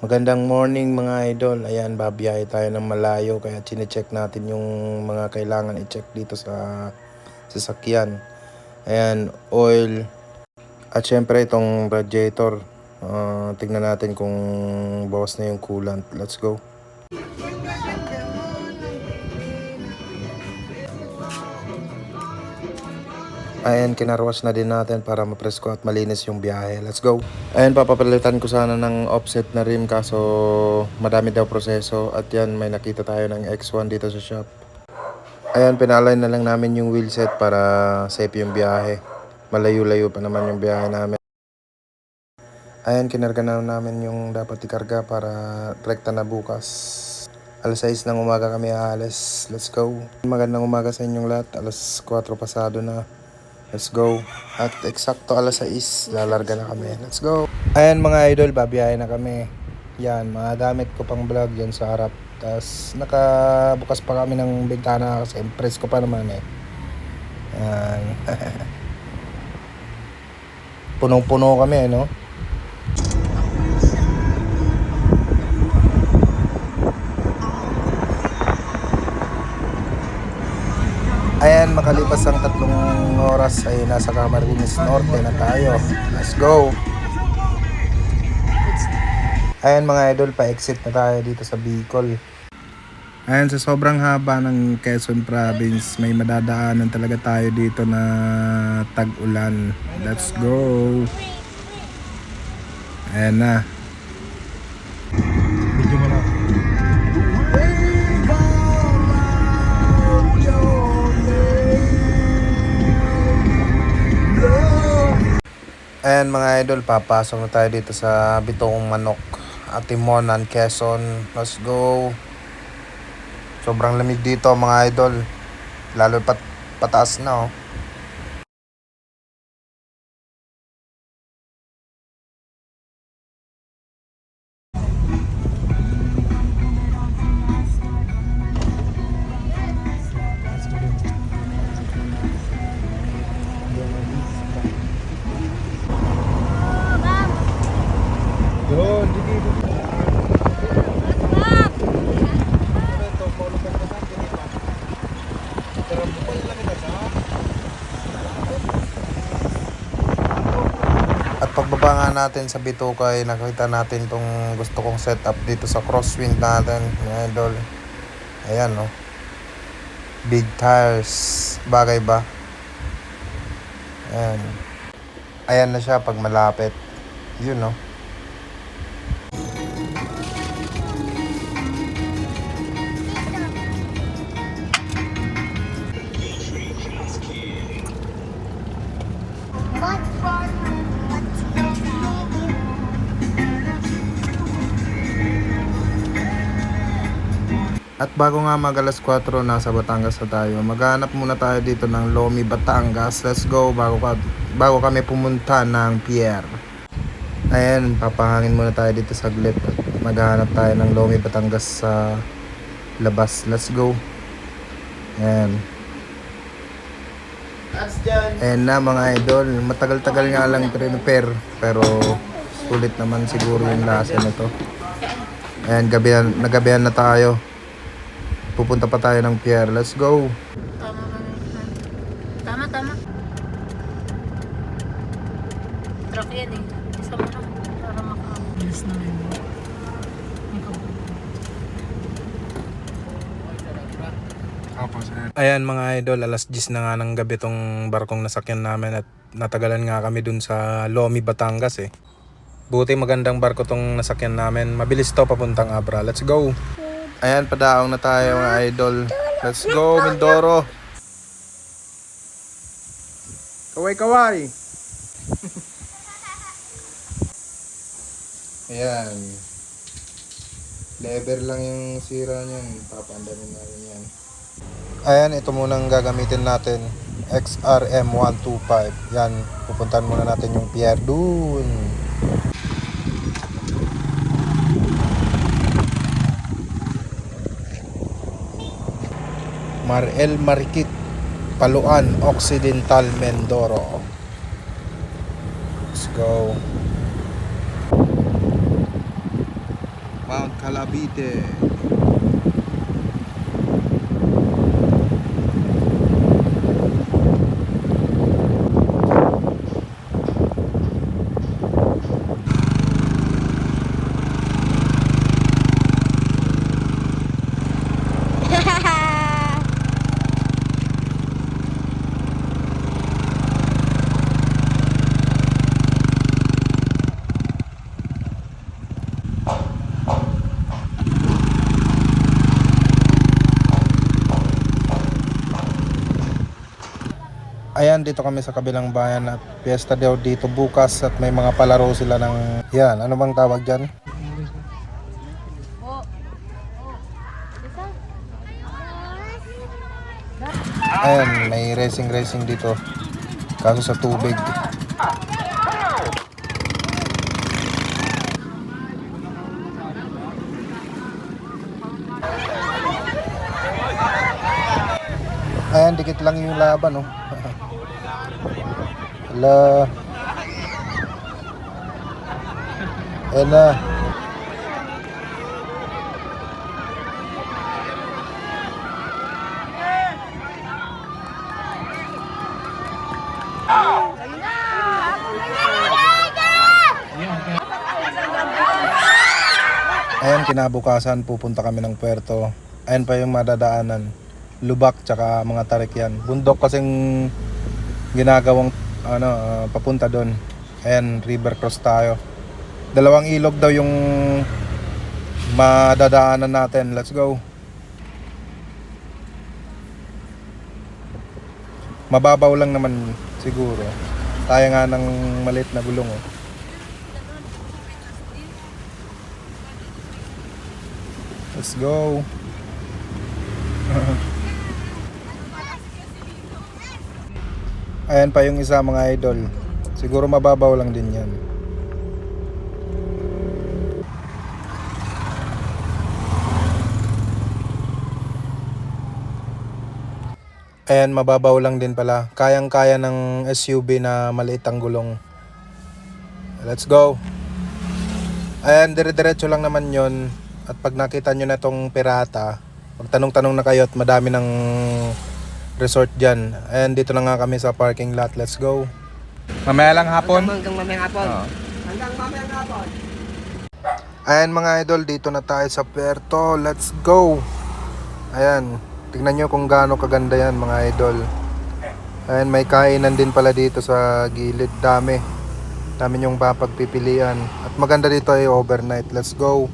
Magandang morning mga idol. Ayan, babiyahe tayo ng malayo kaya chine-check natin yung mga kailangan i-check dito sa sasakyan. Ayan, oil at syempre itong radiator. Tignan natin kung bawas na yung coolant. Let's go. Ayan, kinarwash na din natin para mapresko at malinis yung biyahe. Let's go. Ayan, papapalitan ko sana ng offset na rim kaso madami daw proseso. At yan, may nakita tayo ng X1 dito sa shop. Ayan, pinalign na lang namin yung wheelset para safe yung biyahe. Malayo-layo pa naman yung biyahe namin. Ayan, kinarga na namin yung dapat ikarga para rekta na bukas. Alas 6 ng umaga kami aalis. Let's go. Magandang umaga sa inyong lahat. Alas 4 pasado na. Let's go. At eksakto alas 6, lalarga na kami. Let's go. Ayan mga idol, babiyahe na kami. Yan, mga gamit ko pang vlog yan sa harap. Tapos nakabukas pa kami ng bintana kasi impress ko pa naman eh. Yan. Punong-puno kami no. Ayan, makalipas ang 3 oras ay nasa Camarines Norte na tayo. Let's go! Ayan mga idol, pa-exit na tayo dito sa Bicol. Ayan, sa sobrang haba ng Quezon Province, may madadaanan talaga tayo dito na tag-ulan. Let's go! Ayan na. Video mo na. Ayan mga idol, papasok na tayo dito sa Bitoong Manok, Atimonan, Quezon. Let's go. Sobrang lamig dito mga idol. Lalo pataas na oh. At pagbaba nga natin sa Bituka ay nakita natin tong gusto kong setup dito sa crosswind natin mga idol. Ayan no. Big tires. Bagay ba? Ayan. Ayan na siya pag malapit. Yun no. At bago nga mag alas 4, nasa Batangas na tayo. Maghanap muna tayo dito ng Lomi, Batangas. Let's go bago kami pumunta ng pier. Ayan, papahangin muna tayo dito saglit. Maghanap tayo ng Lomi, Batangas sa labas. Let's go. Ayan. Ayan na mga idol. Matagal-tagal nga lang prepare. Pero sulit naman siguro yung lasa na to. Ayan, nagabihan na tayo. Pupunta pa tayo ng pier. Let's go. Tama. Truck yan eh. Isa mo na. Para makabilis na rin. Ayan mga idol, alas 10 na nga ng gabi tong barkong nasakyan namin at natagalan nga kami dun sa Lomi, Batangas eh. Buti magandang barko tong nasakyan namin. Mabilis to papuntang Abra. Let's go. Ayan, padaong na tayo mga idol. Let's go, Mindoro. Kaway. Ayan. Lever lang yung sira niyan. Papandamin natin yan. Ayan, ito munang gagamitin natin. XRM 125. Yan, pupuntahan muna natin yung pier dun. Marel Marikit, Paluan, Occidental, Mindoro. Let's go. Mount Calabite. Ayan, dito kami sa kabilang bayan at piyesta daw dito bukas at may mga palaro sila ng... Yan, ano bang tawag dyan? Ayan, may racing dito. Kaso sa tubig. Ayan, dikit lang yung laban, oh. Hala. Ayan na. Ayan, kinabukasan pupunta kami ng puerto. Ayan pa yung madadaanan. Lubak tsaka mga tarik yan. Bundok kasing ginagawang papunta doon. Ayan, river cross tayo. 2 ilog daw yung madadaanan natin. Let's go. Mababaw lang naman siguro. Kaya nga ng maliit na gulong, oh. Let's go. Ayan pa yung isa, mga idol. Siguro mababaw lang din yan. Ayan, mababaw lang din pala. Kayang-kaya ng SUV na maliit ang gulong. Let's go. Ayan, dire-diretso lang naman yon. At pag nakita nyo na tong pirata, magtanong-tanong na kayo at madami ng resort dyan. Ayan, dito na nga kami sa parking lot. Let's go. Mamaya lang hapon? Hanggang mamayang hapon. Oo. Hanggang mamayang hapon. Ayan mga idol, dito na tayo sa puerto. Let's go. Ayan, tignan nyo kung gaano kaganda yan mga idol. Ayan, may kainan din pala dito sa gilid. Dami yung papagpipilian. At maganda dito ay overnight. Let's go.